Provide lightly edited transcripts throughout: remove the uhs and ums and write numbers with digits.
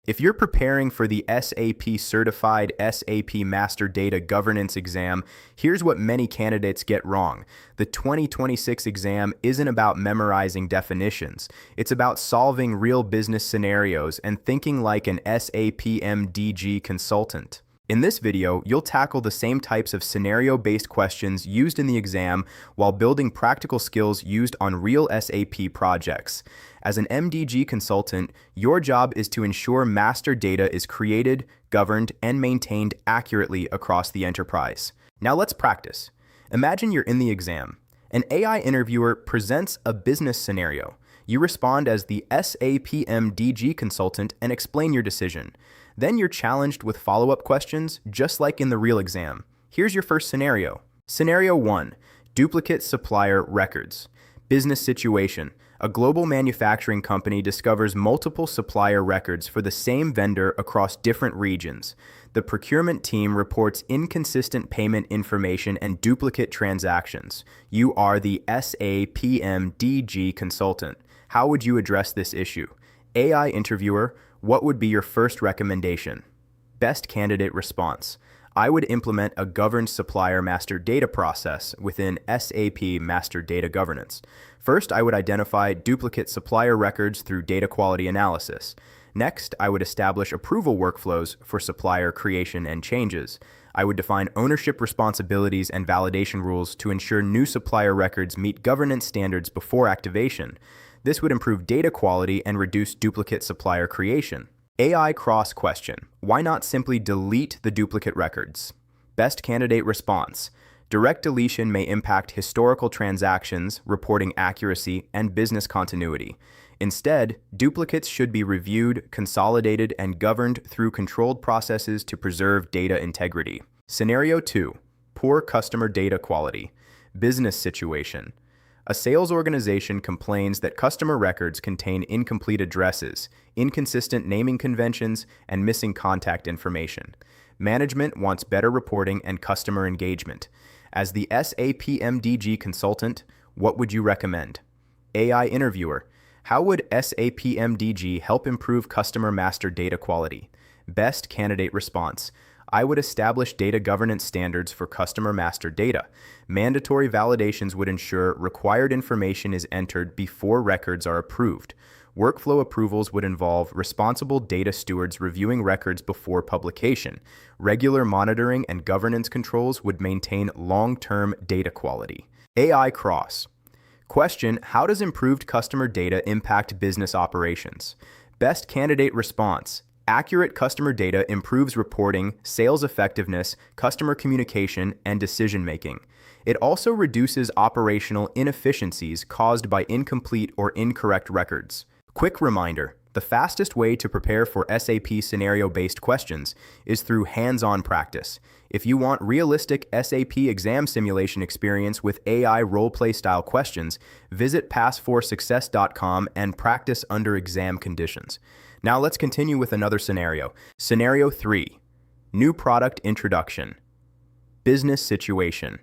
If you're preparing for the SAP Certified SAP Master Data Governance exam, here's what many candidates get wrong. The 2026 exam isn't about memorizing definitions. It's about solving real business scenarios and thinking like an SAP MDG consultant. In this video, you'll tackle the same types of scenario-based questions used in the exam while building practical skills used on real SAP projects. As an MDG consultant, your job is to ensure master data is created, governed, and maintained accurately across the enterprise. Now let's practice. Imagine you're in the exam. An AI interviewer presents a business scenario. You respond as the SAP MDG consultant and explain your decision. Then you're challenged with follow-up questions, just like in the real exam. Here's your first scenario. Scenario 1. Duplicate supplier records. Business situation. A global manufacturing company discovers multiple supplier records for the same vendor across different regions. The procurement team reports inconsistent payment information and duplicate transactions. You are the SAP MDG consultant. How would you address this issue? AI interviewer, what would be your first recommendation? Best candidate response. I would implement a governed supplier master data process within SAP Master Data Governance. First, I would identify duplicate supplier records through data quality analysis. Next, I would establish approval workflows for supplier creation and changes. I would define ownership responsibilities and validation rules to ensure new supplier records meet governance standards before activation. This would improve data quality and reduce duplicate supplier creation. AI cross question. Why not simply delete the duplicate records? Best candidate response. Direct deletion may impact historical transactions, reporting accuracy, and business continuity. Instead, duplicates should be reviewed, consolidated, and governed through controlled processes to preserve data integrity. Scenario 2. Poor customer data quality. Business situation. A sales organization complains that customer records contain incomplete addresses, inconsistent naming conventions, and missing contact information. Management wants better reporting and customer engagement. As the SAP MDG consultant, what would you recommend? AI interviewer, how would SAP MDG help improve customer master data quality? Best candidate response. I would establish data governance standards for customer master data. Mandatory validations would ensure required information is entered before records are approved. Workflow approvals would involve responsible data stewards reviewing records before publication. Regular monitoring and governance controls would maintain long-term data quality. AI cross. Question, how does improved customer data impact business operations? Best candidate response. Accurate customer data improves reporting, sales effectiveness, customer communication, and decision-making. It also reduces operational inefficiencies caused by incomplete or incorrect records. Quick reminder, the fastest way to prepare for SAP scenario-based questions is through hands-on practice. If you want realistic SAP exam simulation experience with AI role-play style questions, visit pass4success.com and practice under exam conditions. Now let's continue with another scenario. Scenario 3. New product introduction. Business situation.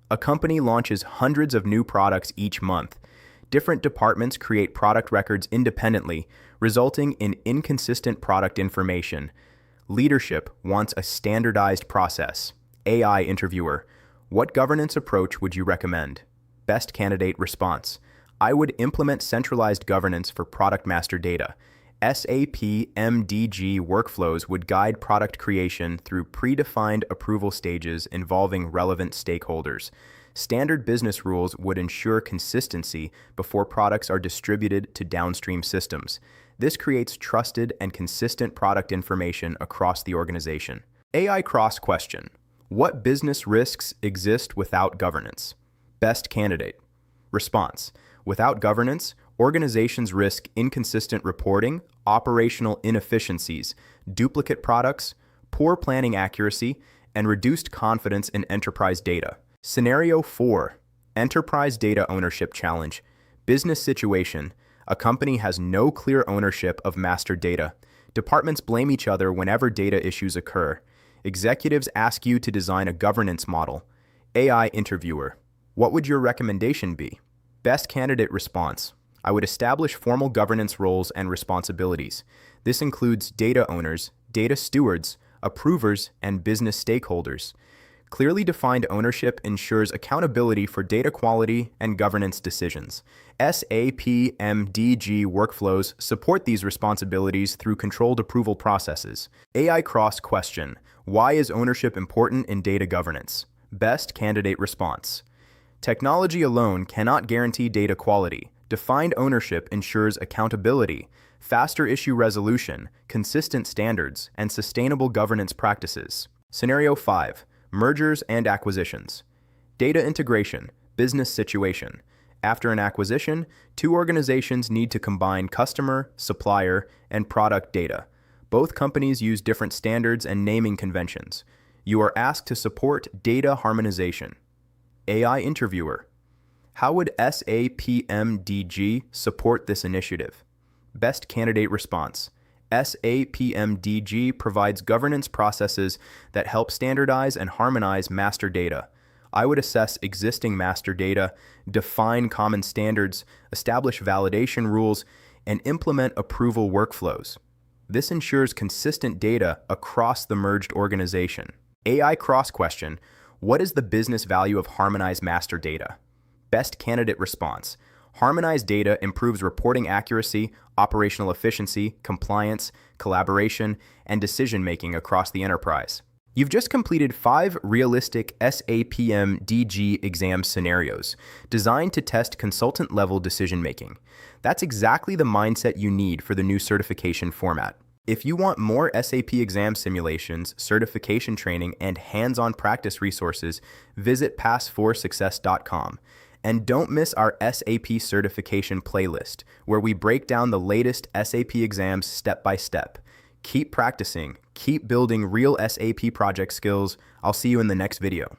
A company launches hundreds of new products each month. Different departments create product records independently, resulting in inconsistent product information. Leadership wants a standardized process. AI interviewer, what governance approach would you recommend? Best candidate response. I would implement centralized governance for product master data. SAP MDG workflows would guide product creation through predefined approval stages involving relevant stakeholders. Standard business rules would ensure consistency before products are distributed to downstream systems. This creates trusted and consistent product information across the organization. AI cross question. What business risks exist without governance? Best candidate. Response. Without governance, organizations risk inconsistent reporting, operational inefficiencies, duplicate products, poor planning accuracy, and reduced confidence in enterprise data. Scenario 4. Enterprise Data Ownership Challenge. Business situation. A company has no clear ownership of master data. Departments blame each other whenever data issues occur. Executives ask you to design a governance model. AI interviewer. What would your recommendation be? Best candidate response. I would establish formal governance roles and responsibilities. This includes data owners, data stewards, approvers, and business stakeholders. Clearly defined ownership ensures accountability for data quality and governance decisions. SAP MDG workflows support these responsibilities through controlled approval processes. AI cross question: why is ownership important in data governance? Best candidate response: technology alone cannot guarantee data quality. Defined ownership ensures accountability, faster issue resolution, consistent standards, and sustainable governance practices. Scenario 5. Mergers and acquisitions. Data integration, business situation. After an acquisition, two organizations need to combine customer, supplier, and product data. Both companies use different standards and naming conventions. You are asked to support data harmonization. AI interviewer: how would SAP MDG support this initiative? Best candidate response: SAP MDG provides governance processes that help standardize and harmonize master data. I would assess existing master data, define common standards, establish validation rules, and implement approval workflows. This ensures consistent data across the merged organization. AI cross-question: what is the business value of harmonized master data? Best candidate response: harmonized data improves reporting accuracy, operational efficiency, compliance, collaboration, and decision-making across the enterprise. You've just completed 5 realistic SAP MDG exam scenarios designed to test consultant-level decision-making. That's exactly the mindset you need for the new certification format. If you want more SAP exam simulations, certification training, and hands-on practice resources, visit pass4success.com. And don't miss our SAP certification playlist, where we break down the latest SAP exams step by step. Keep practicing, keep building real SAP project skills. I'll see you in the next video.